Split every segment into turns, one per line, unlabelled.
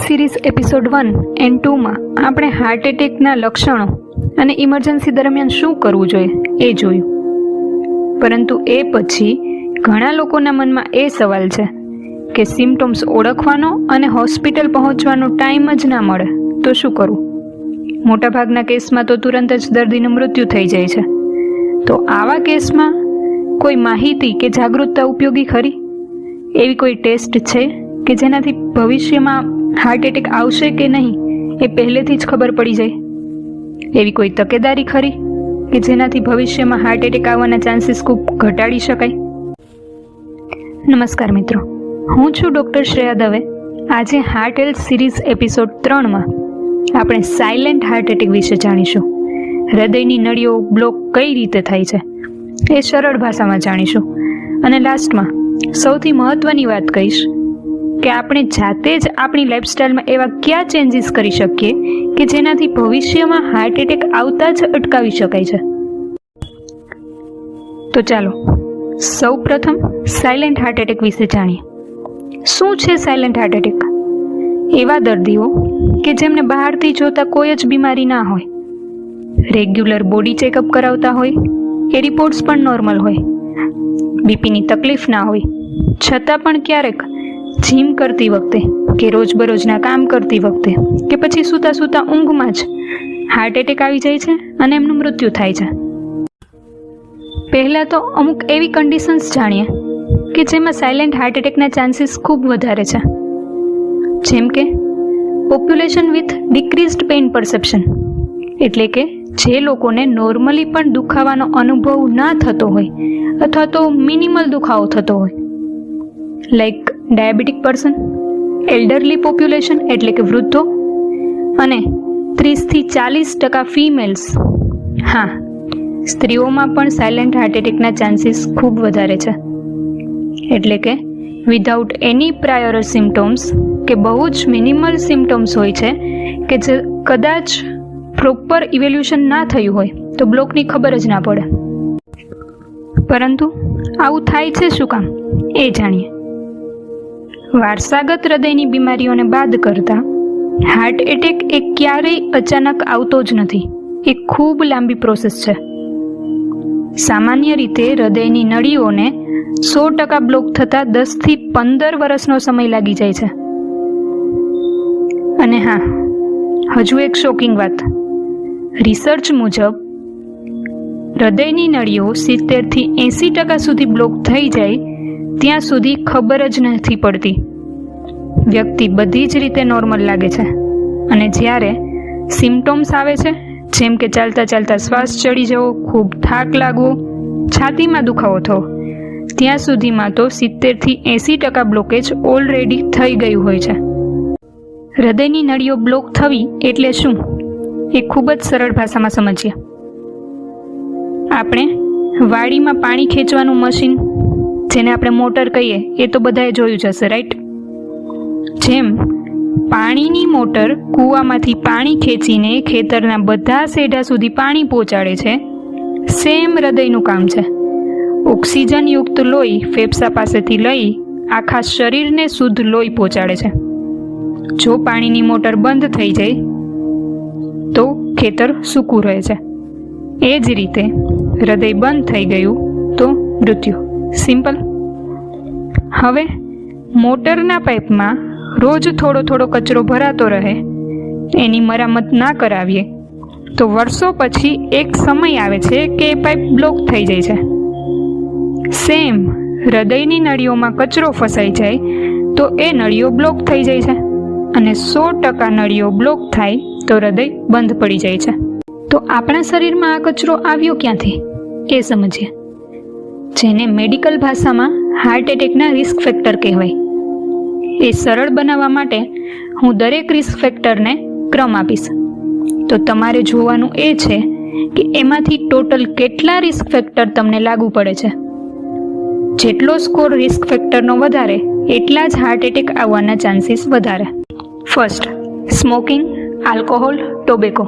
Series episode 1 and 2માં આપણે heart એટેકના લક્ષણો અને ઇમરજન્સી દરમિયાન શું કરવું જોઈએ એ જોયું. પરંતુ એ પછી ઘણા લોકોના મનમાં એ સવાલ છે કે સિમ્ટોમ્સ ઓળખવાનો અને હોસ્પિટલ પહોંચવાનો ટાઈમ જ ના મળે તો શું કરવું. મોટાભાગના કેસમાં તો તુરંત જ દર્દીનું મૃત્યુ થઈ જાય છે. તો આવા કેસમાં કોઈ માહિતી કે જાગૃતતા ઉપયોગી ખરી? એવી કોઈ ટેસ્ટ છે કે જેનાથી ભવિષ્યમાં હાર્ટ એટેક આવશે કે નહીં એ પહેલેથી જ ખબર પડી જાય? એવી કોઈ તકેદારી ખરી કે જેનાથી ભવિષ્યમાં હાર્ટ એટેક આવવાના ચાન્સીસ ખૂબ ઘટાડી શકાય? નમસ્કાર મિત્રો, હું છું ડૉક્ટર શ્રેયા દવે. આજે હાર્ટ હેલ્થ સિરીઝ એપિસોડ 3માં આપણે સાયલેન્ટ હાર્ટ એટેક વિશે જાણીશું. હૃદયની નળીઓ બ્લોક કઈ રીતે થાય છે એ સરળ ભાષામાં જાણીશું. અને લાસ્ટમાં સૌથી મહત્વની વાત કહીશ કે આપણે જાતે જ આપણી લાઈફસ્ટાઈલમાં એવા કયા ચેન્જીસ કરી શકીએ કે જેનાથી ભવિષ્યમાં હાર્ટ એટેક આવતા જ અટકાવી શકાય છે. તો ચાલો સૌ પ્રથમ સાયલેન્ટ હાર્ટ એટેક વિશે જાણીએ. શું છે સાયલેન્ટ હાર્ટ એટેક? એવા દર્દીઓ કે જેમને બહારથી જોતા કોઈ જ બીમારી ના હોય, રેગ્યુલર બોડી ચેકઅપ કરાવતા હોય, એ રિપોર્ટ્સ પણ નોર્મલ હોય, બીપીની તકલીફ ના હોય, છતાં પણ ક્યારેક જીમ કરતી વખતે કે રોજબરોજના કામ કરતી વખતે કે પછી સૂતા સૂતા ઊંઘમાં જ હાર્ટ એટેક આવી જાય છે અને એમનું મૃત્યુ થાય છે. પહેલાં તો અમુક એવી કન્ડિશન્સ જાણીએ કે જેમાં સાયલેન્ટ હાર્ટ એટેકના ચાન્સીસ ખૂબ વધારે છે. જેમ કે પોપ્યુલેશન વિથ ડિક્રીઝડ પેઇન પરસેપ્શન, એટલે કે જે લોકોને નોર્મલી પણ દુખાવાનો અનુભવ ના થતો હોય અથવા તો મિનિમલ દુખાવો થતો હોય, like diabetic person, elderly population એટલે કે વૃદ્ધો, અને 30થી 40% ફિમેલ્સ. હા, સ્ત્રીઓમાં પણ સાયલેન્ટ હાર્ટ એટેકના ચાન્સીસ ખૂબ વધારે છે. એટલે કે વિધાઉટ એની પ્રાયોર સિમ્ટોમ્સ કે બહુ જ મિનિમલ સિમ્ટોમ્સ હોય છે કે જે કદાચ પ્રોપર ઇવેલ્યુશન ના થયું હોય તો બ્લોકની ખબર જ ના પડે. પરંતુ આવું થાય છે શું કામ એ જાણીએ. વારસાગત હૃદયની બીમારીઓને બાદ કરતા હાર્ટ એટેક એ ક્યારેય અચાનક આવતો જ નથી. એ ખૂબ લાંબી પ્રોસેસ છે. સામાન્ય રીતે હૃદયની નળીઓને 100% બ્લોક થતા 10 થી 15 વર્ષનો સમય લાગી જાય છે. અને હા, હજુ એક શોકિંગ વાત. રિસર્ચ મુજબ હૃદયની નળીઓ 70 થી 80% સુધી બ્લોક થઈ જાય ત્યાં સુધી ખબર જ નથી પડતી. વ્યક્તિ બધી જ રીતે નોર્મલ લાગે છે અને જ્યારે સિમ્ટોમ્સ આવે છે, જેમ કે ચાલતા ચાલતા શ્વાસ ચડી જવો, ખૂબ થાક લાગવો, છાતીમાં દુખાવો થવો, ત્યાં સુધીમાં તો 70 થી 80% બ્લોકેજ ઓલરેડી થઈ ગયું હોય છે. હૃદયની નળીઓ બ્લોક થવી એટલે શું એ ખૂબ જ સરળ ભાષામાં સમજીએ. આપણે વાડીમાં પાણી ખેંચવાનું મશીન, જેને આપણે મોટર કહીએ, એ તો બધાએ જોયું જ હશે, રાઈટ? જેમ પાણીની મોટર કૂવામાંથી પાણી ખેંચીને ખેતરના બધા સેઢા સુધી પાણી પહોંચાડે છે, સેમ હૃદયનું કામ છે. ઓક્સિજનયુક્ત લોહી ફેફસા પાસેથી લઈ આખા શરીરને શુદ્ધ લોહી પહોંચાડે છે. જો પાણીની મોટર બંધ થઈ જાય તો ખેતર સૂકું રહે છે. એ જ રીતે હૃદય બંધ થઈ ગયું તો મૃત્યુ. સિમ્પલ. હવે મોટરના પાઇપમાં રોજ થોડો થોડો કચરો ભરાતો રહે, એની મરામત ના કરાવીએ તો વર્ષો પછી એક સમય આવે છે કે એ પાઇપ બ્લોક થઈ જાય છે. સેમ હૃદયની નળીઓમાં કચરો ફસાઈ જાય તો એ નળીઓ બ્લોક થઈ જાય છે અને 100% નળીઓ બ્લોક થાય તો હૃદય બંધ પડી જાય છે. તો આપણા શરીરમાં આ કચરો આવ્યો ક્યાંથી એ સમજીએ, જેને મેડિકલ ભાષામાં હાર્ટ એટેકના રિસ્ક ફેક્ટર કહેવાય. એ સરળ બનાવવા માટે હું દરેક રિસ્ક ફેક્ટરને ક્રમ આપીશ. તો તમારે જોવાનું એ છે કે એમાંથી ટોટલ કેટલા રિસ્ક ફેક્ટર તમને લાગુ પડે છે. જેટલો સ્કોર રિસ્ક ફેક્ટરનો વધારે એટલા જ હાર્ટ એટેક આવવાના ચાન્સીસ વધારે. First, smoking, alcohol, tobacco.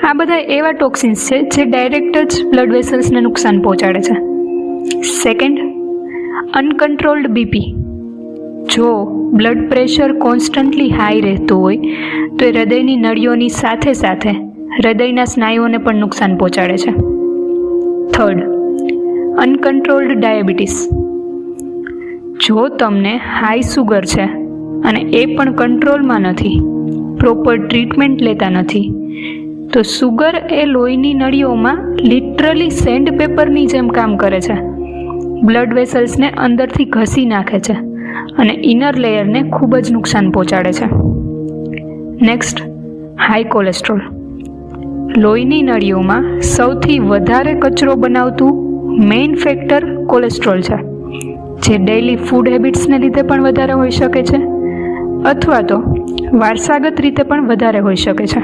આ બધા એવા ટોક્સિન્સ છે જે ડાયરેક્ટ જ બ્લડ વેસલ્સને નુકસાન પહોંચાડે છે. સેકન્ડ, અનકન્ટ્રોલ્ડ બીપી, જો બ્લડ પ્રેશર કોન્સ્ટન્ટલી હાઈ રહેતું હોય તો એ હૃદયની નળીઓની સાથે સાથે હૃદયના સ્નાયુઓને પણ નુકસાન પહોંચાડે છે. Third, uncontrolled diabetes. જો તમને હાઈ સુગર છે અને એ પણ કંટ્રોલમાં નથી, પ્રોપર ટ્રીટમેન્ટ લેતા નથી, તો સુગર એ લોહીની નળીઓમાં લિટરલી સેન્ડ પેપરની જેમ કામ કરે છે. બ્લડ વેસલ્સને અંદરથી ઘસી નાખે છે અને ઇનર લેયરને ખૂબ જ નુકસાન પહોંચાડે છે. Next, high cholesterol. લોહીની નળીઓમાં સૌથી વધારે કચરો બનાવતું મેઇન ફેક્ટર કોલેસ્ટ્રોલ છે, જે ડેઇલી ફૂડ હેબિટ્સને લીધે પણ વધારે હોઈ શકે છે અથવા તો વારસાગત રીતે પણ વધારે હોઈ શકે છે.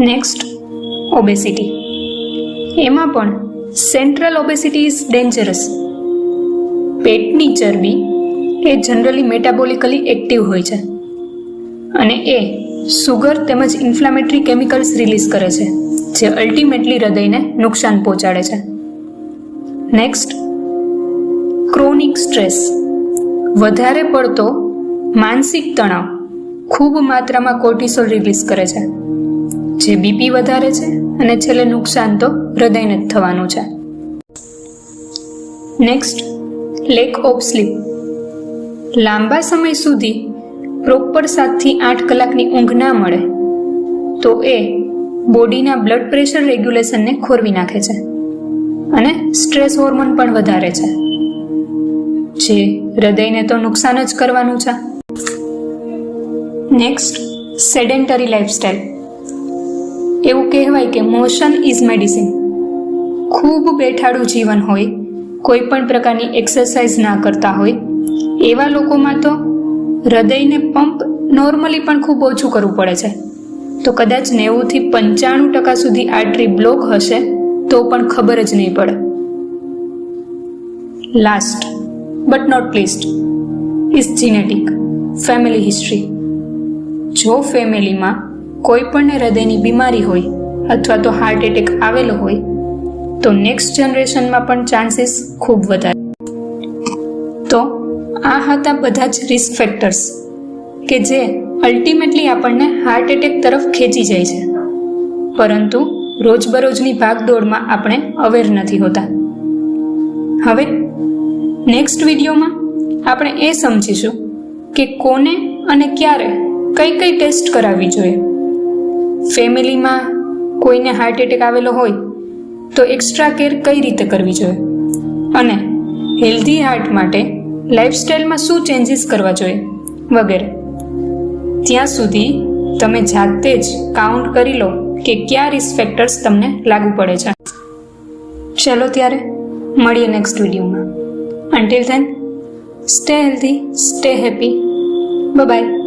Next, obesity. એમાં પણ સેન્ટ્રલ ઓબેસિટી ઇઝ ડેન્જરસ. પેટની ચરબી એ જનરલી મેટાબોલિકલી એક્ટિવ હોય છે અને એ સુગર તેમજ ઇન્ફ્લામેટરી કેમિકલ્સ રિલીઝ કરે છે, જે અલ્ટિમેટલી હૃદયને નુકસાન પહોંચાડે છે. Next, chronic stress. વધારે પડતો માનસિક તણાવ ખૂબ માત્રામાં કોર્ટિસોલ રિલીઝ કરે છે, જે બીપી વધારે છે અને છેલ્લે નુકસાન તો હૃદયને જ થવાનું છે. Next, lack of sleep. લાંબા સમય સુધી પ્રોપર 7 થી 8 કલાકની ઊંઘ ના મળે તો એ બોડીના બ્લડ પ્રેશર રેગ્યુલેશનને ખોરવી નાખે છે અને સ્ટ્રેસ હોર્મોન પણ વધારે છે, જે હૃદયને તો નુકસાન જ કરવાનું છે. Next, sedentary lifestyle. એવું કહેવાય કે મોશન ઇઝ મેડિસિન. ખૂબ બેઠાડું જીવન હોય, કોઈ પણ પ્રકારની એક્સરસાઇઝ ના કરતા હોય એવા લોકોમાં તો હૃદયને પંપ નોર્મલી પણ ખૂબ ઓછું કરવું પડે છે. તો કદાચ 90 થી 95% સુધી આર્ટરી બ્લોક હશે તો પણ ખબર જ નહીં પડે. Last but not least is genetic, family history. જો ફેમિલીમાં કોઈ પણને હૃદયની બીમારી હોય અથવા તો હાર્ટ એટેક આવેલો હોય તો નેક્સ્ટ જનરેશનમાં પણ ચાન્સીસ ખૂબ વધારે. તો આ હતા બધા જ રિસ્ક ફેક્ટર્સ કે જે અલ્ટિમેટલી આપણને હાર્ટ એટેક તરફ ખેંચી જાય છે, પરંતુ રોજબરોજની ભાગદોડમાં આપણે અવેર નથી હોતા. હવે નેક્સ્ટ વિડીયોમાં આપણે એ સમજીશું કે કોને અને ક્યારે કઈ કઈ ટેસ્ટ કરાવવી જોઈએ. ફેમિલીમાં કોઈને હાર્ટ એટેક આવેલો હોય તો એક્સ્ટ્રા કેર કઈ રીતે કરવી જોઈએ અને હેલ્ધી હાર્ટ માટે લાઇફસ્ટાઇલમાં શું ચેન્જીસ કરવા જોઈએ વગેરે. ત્યાં સુધી તમે જાતે જ કાઉન્ટ કરી લો કે કયા રિસ્ક ફેક્ટર્સ તમને લાગુ પડે છે. ચલો ત્યારે મળીએ નેક્સ્ટ વિડીયોમાં. Until then, stay healthy, stay happy. Bye bye.